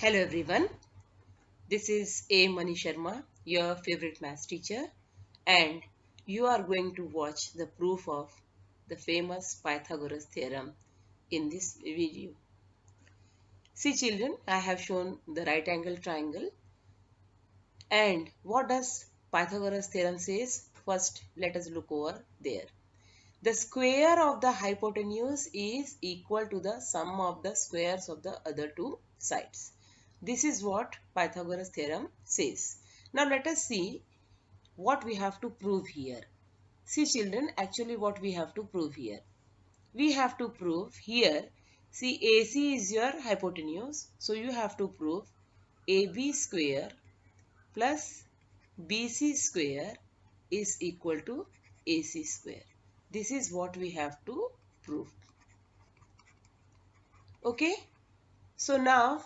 Hello everyone, this is A. Mani Sharma, your favorite maths teacher, and you are going to watch the proof of the famous Pythagoras theorem in this video. See children, I have shown the right angle triangle, and what does Pythagoras theorem says? First, let us look over there. The square of the hypotenuse is equal to the sum of the squares of the other two sides. This is what Pythagoras theorem says. Now let us see what we have to prove here. See children, actually what we have to prove here. We have to prove here, see AC is your hypotenuse. So you have to prove AB square plus BC square is equal to AC square. This is what we have to prove. Okay. So now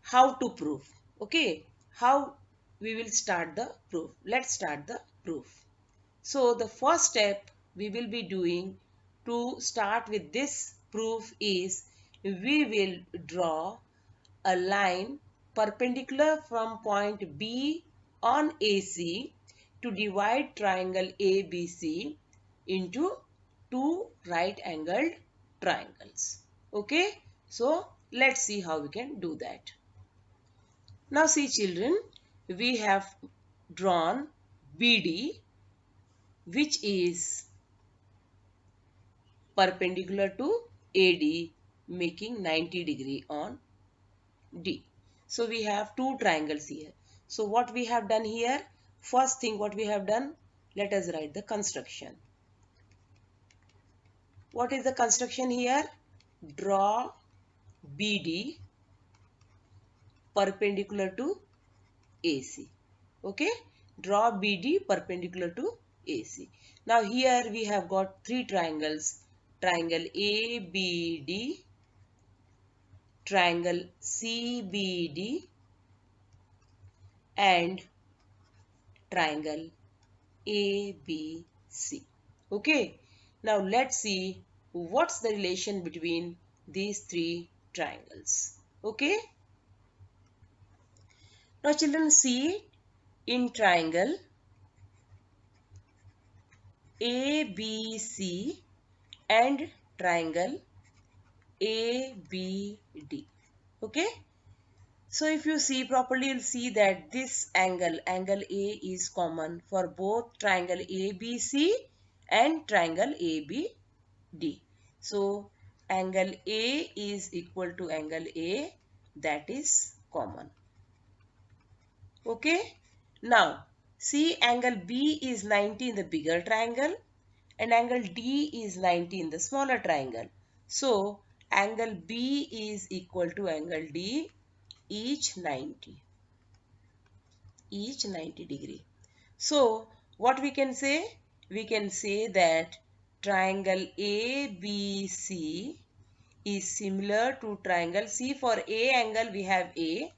how to prove? Okay. How we will start the proof? Let's start the proof. So the first step we will be doing to start with this proof is we will draw a line perpendicular from point B on AC to divide triangle ABC into two right angled triangles. Okay, so let's see how we can do that. Now see children, we have drawn BD, which is perpendicular to AD, making 90 degree on D. So we have two triangles here. So what we have done here, first thing what we have done, let us write the construction. What is the construction here? Draw BD perpendicular to AC. Okay, draw BD perpendicular to AC. Now here we have got three triangles, triangle ABD, triangle CBD and triangle ABC. Okay, now let's see what's the relation between these three triangles. Okay, now children see in triangle ABC and triangle ABD. Okay, so if you see properly, you'll see that this angle A is common for both triangle ABC and triangle ABD. So angle A is equal to angle A, that is common. Okay. Now see angle B is 90 in the bigger triangle and angle D is 90 in the smaller triangle. So angle B is equal to angle D, each 90 degree. So what we can say? We can say that triangle ABC is similar to triangle. See, for A angle we have A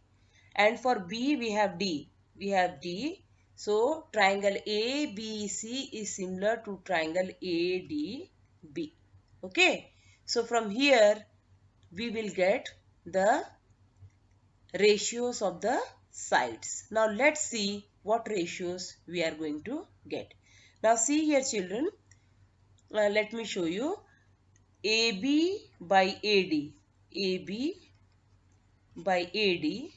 and for B we have D. We have D. So triangle ABC is similar to triangle ADB. Okay. So from here we will get the ratios of the sides. Now let's see what ratios we are going to get. Now see here children, let me show you. AB by AD, AB by AD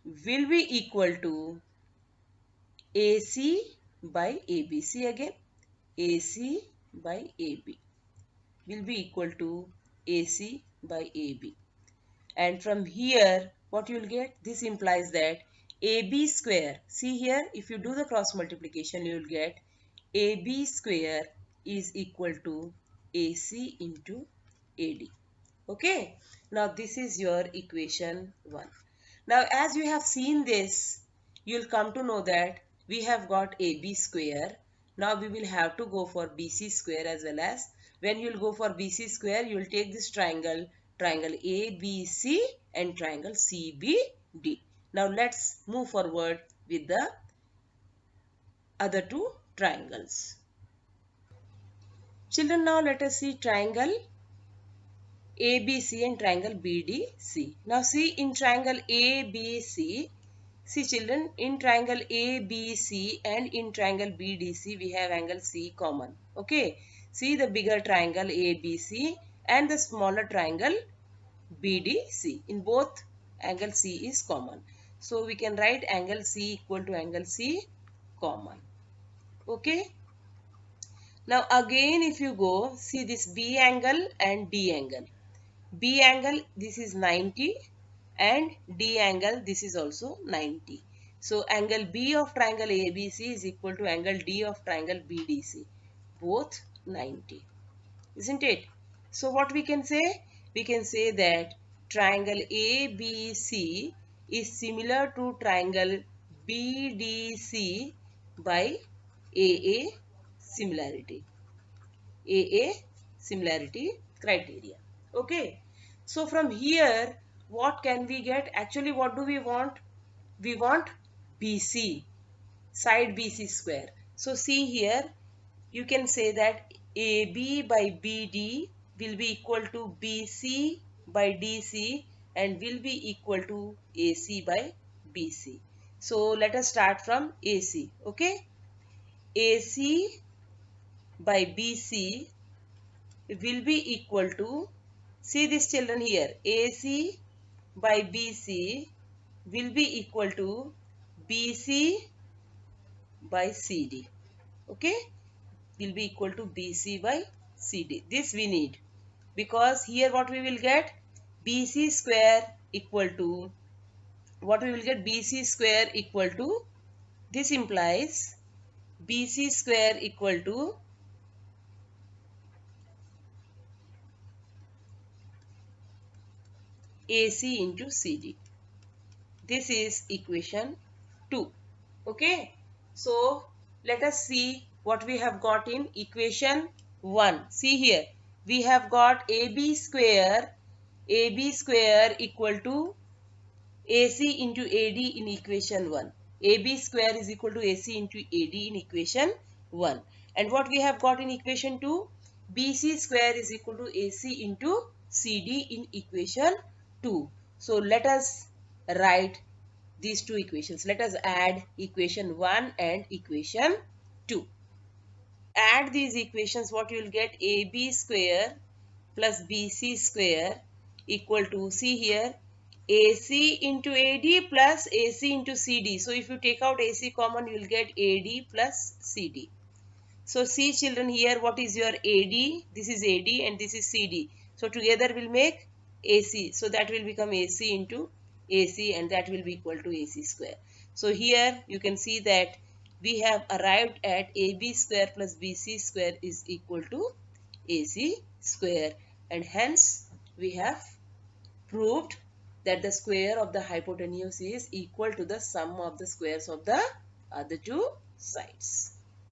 will be equal to AC by ABC again. AC by AB will be equal to AC by AB. And from here, what you will get? This implies that AB square. See here, if you do the cross multiplication, you will get AB square is equal to AC into AD. Okay. Now this is your equation 1. Now as you have seen this, you will come to know that we have got AB square. Now we will have to go for BC square as well as. When you will go for BC square, you will take this triangle, triangle ABC and triangle CBD. Now let's move forward with the other two triangles. Children, now let us see triangle ABC and triangle BDC. Now see in triangle ABC, see children, in triangle ABC and in triangle BDC we have angle C common. Okay. See the bigger triangle ABC and the smaller triangle BDC. In both angle C is common. So we can write angle C equal to angle C common. Okay. Now again if you go, see this B angle and D angle. B angle this is 90 and D angle this is also 90. So angle B of triangle ABC is equal to angle D of triangle BDC. Both 90. Isn't it? So what we can say? We can say that triangle ABC is similar to triangle BDC by AA similarity. AA similarity criteria. Okay. So from here, what can we get? Actually, what do we want? We want BC, side BC square. So see here, you can say that AB by BD will be equal to BC by DC and will be equal to AC by BC. So let us start from AC. Okay. AC by BC will be equal to, see this children here, AC by BC will be equal to BC by CD. Okay, will be equal to BC by CD. This we need because here what we will get, BC square equal to, what we will get, BC square equal to, this implies BC square equal to AC into CD. This is equation 2. Okay. So let us see what we have got in equation 1. See here. We have got AB square equal to AC into AD in equation 1. AB square is equal to AC into AD in equation 1. And what we have got in equation 2? BC square is equal to AC into CD in equation 2. So let us write these two equations. Let us add equation 1 and equation 2. Add these equations, what you will get, AB square plus BC square equal to, see here, AC into AD plus AC into CD. So if you take out AC common, you will get AD plus CD. So see children here, what is your AD? This is AD and this is CD. So together will make AC. So that will become AC into AC and that will be equal to AC square. So here you can see that we have arrived at AB square plus BC square is equal to AC square, and hence we have proved that the square of the hypotenuse is equal to the sum of the squares of the other two sides.